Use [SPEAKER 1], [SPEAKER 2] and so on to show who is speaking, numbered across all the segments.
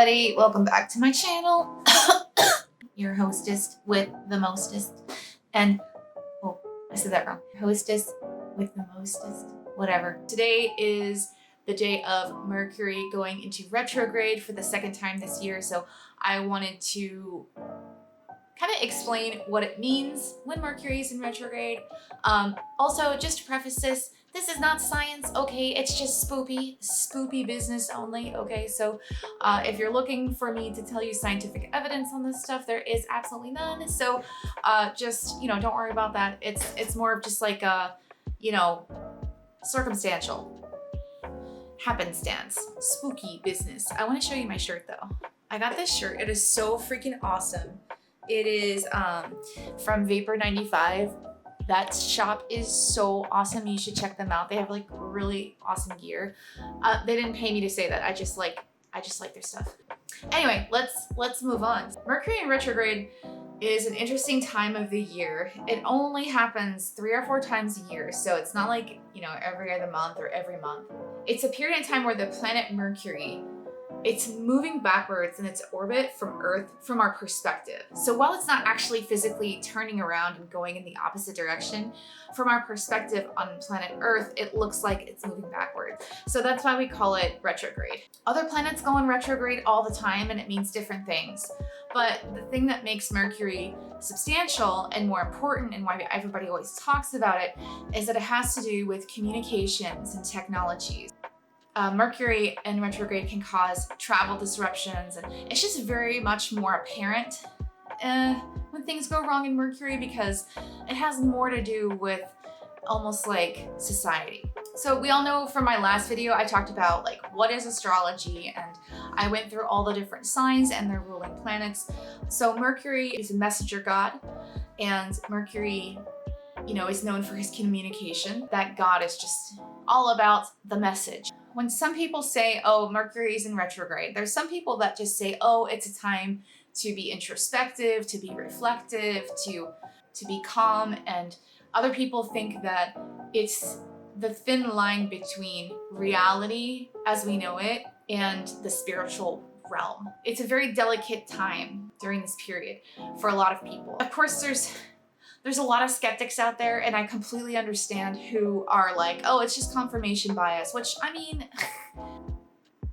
[SPEAKER 1] everybody, welcome back to my channel. Your hostess with the mostest, and oh, I said that wrong. Hostess with the mostest, whatever. Today is the day of Mercury going into retrograde for the second time this year, so I wanted to kind of explain what it means when Mercury is in retrograde. Also, just to preface this is not science, okay? It's just spoopy business only, okay? So if you're looking for me to tell you scientific evidence on this stuff, there is absolutely none. So just, don't worry about that. It's more of just like a, circumstantial happenstance, spooky business. I want to show you my shirt though. I got this shirt. It is so freaking awesome. It is from Vapor 95. That shop is so awesome. You should check them out. They have like really awesome gear. They didn't pay me to say that. I just like their stuff. Anyway, let's move on. Mercury in retrograde is an interesting time of the year. It only happens 3 or 4 times a year. So it's not like, every other month or every month. It's a period of time where the planet Mercury, it's moving backwards in its orbit from Earth from our perspective. So while it's not actually physically turning around and going in the opposite direction, from our perspective on planet Earth, it looks like it's moving backward. So that's why we call it retrograde. Other planets go in retrograde all the time and it means different things. But the thing that makes Mercury substantial and more important and why everybody always talks about it is that it has to do with communications and technologies. Mercury in retrograde can cause travel disruptions, and it's just very much more apparent when things go wrong in Mercury because it has more to do with almost like society. So we all know from my last video, I talked about like what is astrology, and I went through all the different signs and their ruling planets. So Mercury is a messenger god, and Mercury, is known for his communication. That god is just all about the message. When some people say, oh, Mercury is in retrograde, there's some people that just say, oh, it's a time to be introspective, to be reflective, to be calm. And other people think that it's the thin line between reality as we know it and the spiritual realm. It's a very delicate time during this period for a lot of people. Of course, there's a lot of skeptics out there, and I completely understand who are like, oh, it's just confirmation bias, which I mean,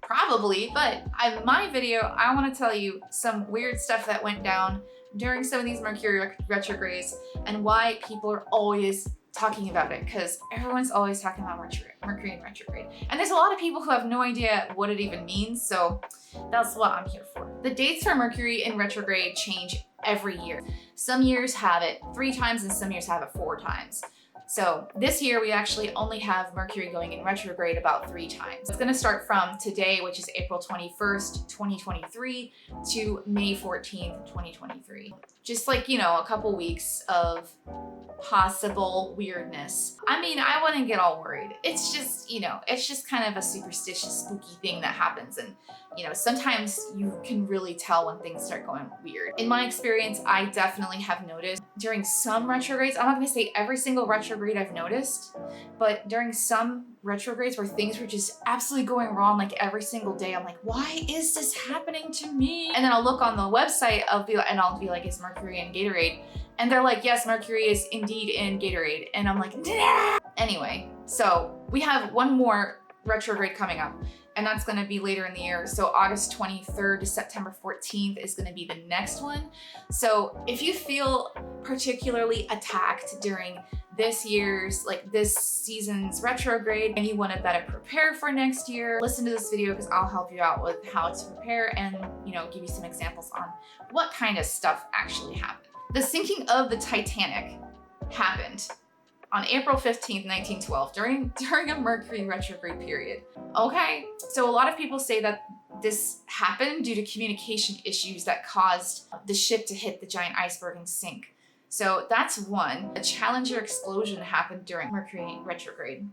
[SPEAKER 1] probably, but in my video, I want to tell you some weird stuff that went down during some of these Mercury retrogrades and why people are always talking about it, because everyone's always talking about Mercury in retrograde. And there's a lot of people who have no idea what it even means, so that's what I'm here for. The dates for Mercury in retrograde change every year. Some years have it 3 times and some years have it 4 times. So this year we actually only have Mercury going in retrograde about 3 times. It's gonna start from today, which is April 21st, 2023 to May 14th, 2023. Just like, a couple weeks of possible weirdness. I mean, I wouldn't get all worried. It's just, it's just kind of a superstitious, spooky thing that happens. And, sometimes you can really tell when things start going weird. In my experience, I definitely have noticed during some retrogrades, I'm not gonna say every single retrograde I've noticed, but during some retrogrades where things were just absolutely going wrong, like every single day, I'm like, why is this happening to me? And then I'll look on the website, I'll be like, is Mercury in GATORADE? And they're like, yes, Mercury is indeed in GATORADE. And I'm like, nah! Anyway, so we have one more retrograde coming up, and that's gonna be later in the year. So August 23rd to September 14th is gonna be the next one. So if you feel particularly attacked during this season's retrograde and you wanna better prepare for next year, listen to this video because I'll help you out with how to prepare and, give you some examples on what kind of stuff actually happened. The sinking of the Titanic happened on April 15th, 1912, during a Mercury retrograde period. Okay, so a lot of people say that this happened due to communication issues that caused the ship to hit the giant iceberg and sink. So that's one. A Challenger explosion happened during Mercury retrograde.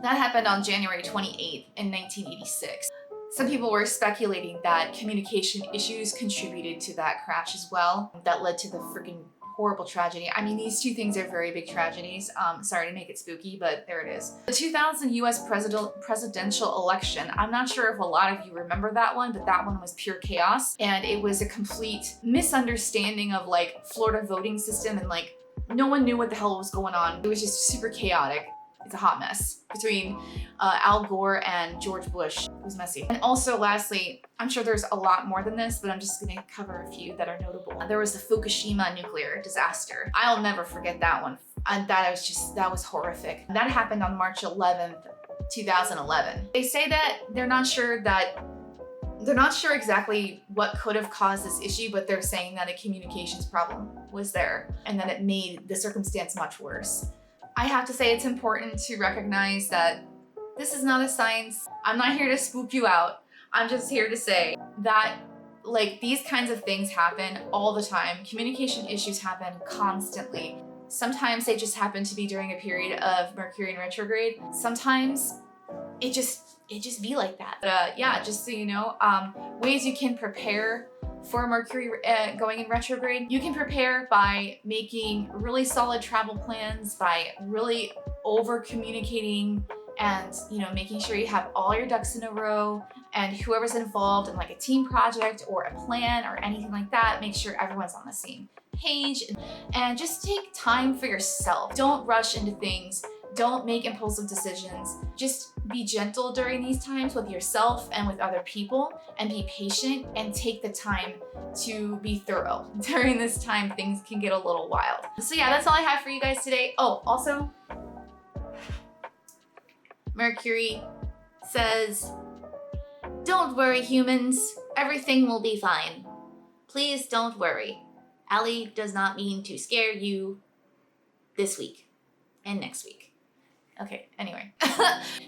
[SPEAKER 1] That happened on January 28th in 1986. Some people were speculating that communication issues contributed to that crash as well. That led to the freaking horrible tragedy. I mean, these two things are very big tragedies. Sorry to make it spooky, but there it is. The 2000 US presidential election. I'm not sure if a lot of you remember that one, but that one was pure chaos. And it was a complete misunderstanding of like Florida voting system, and like no one knew what the hell was going on. It was just super chaotic. It's a hot mess between Al Gore and George Bush. It was messy. And also lastly, I'm sure there's a lot more than this, but I'm just gonna cover a few that are notable. There was the Fukushima nuclear disaster. I'll never forget that one. That was horrific. That happened on March 11th, 2011. They say that they're not sure exactly what could have caused this issue, but they're saying that a communications problem was there and that it made the circumstance much worse. I have to say it's important to recognize that this is not a science. I'm not here to spook you out. I'm just here to say that like these kinds of things happen all the time. Communication issues happen constantly. Sometimes they just happen to be during a period of Mercury in retrograde. Sometimes it just be like that. But yeah, just so you know, ways you can prepare for Mercury going in retrograde. You can prepare by making really solid travel plans, by really over communicating, and making sure you have all your ducks in a row, and whoever's involved in like a team project or a plan or anything like that, make sure everyone's on the same page, and just take time for yourself. Don't rush into things. Don't make impulsive decisions. Just be gentle during these times with yourself and with other people, and be patient and take the time to be thorough. During this time, things can get a little wild. So yeah, that's all I have for you guys today. Oh, also, Mercury says, "Don't worry, humans. Everything will be fine. Please don't worry. Allie does not mean to scare you this week and next week." Okay, anyway.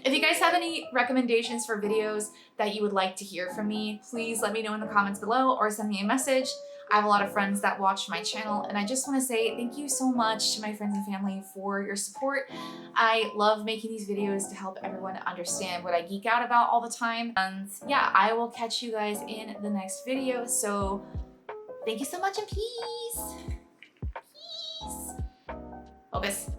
[SPEAKER 1] If you guys have any recommendations for videos that you would like to hear from me, please let me know in the comments below or send me a message. I have a lot of friends that watch my channel, and I just want to say thank you so much to my friends and family for your support. I love making these videos to help everyone understand what I geek out about all the time. And yeah, I will catch you guys in the next video. So thank you so much, and peace. Peace. Focus.